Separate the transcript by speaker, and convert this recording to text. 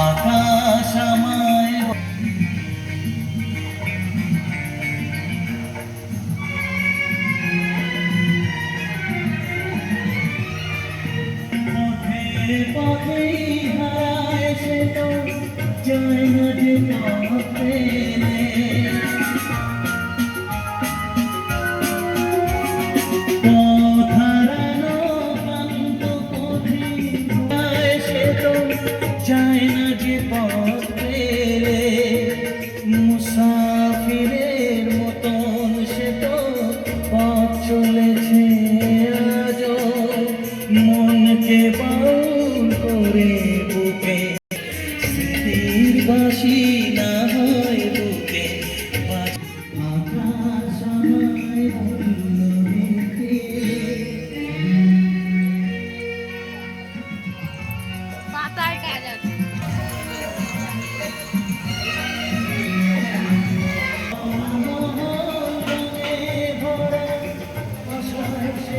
Speaker 1: আকাশ আমায় পথে হারায় সে তো যায় না যে পথে যায় না যে পথে মুসাফিরের মতন সে তো পথ চলেছে আজও মনকে বাউল করে বুকে স্মৃতির বাঁশি না হয় বুকে আকাশ আমায় বলল
Speaker 2: পাতার কাজ আছে।
Speaker 1: ভরা আশায় সে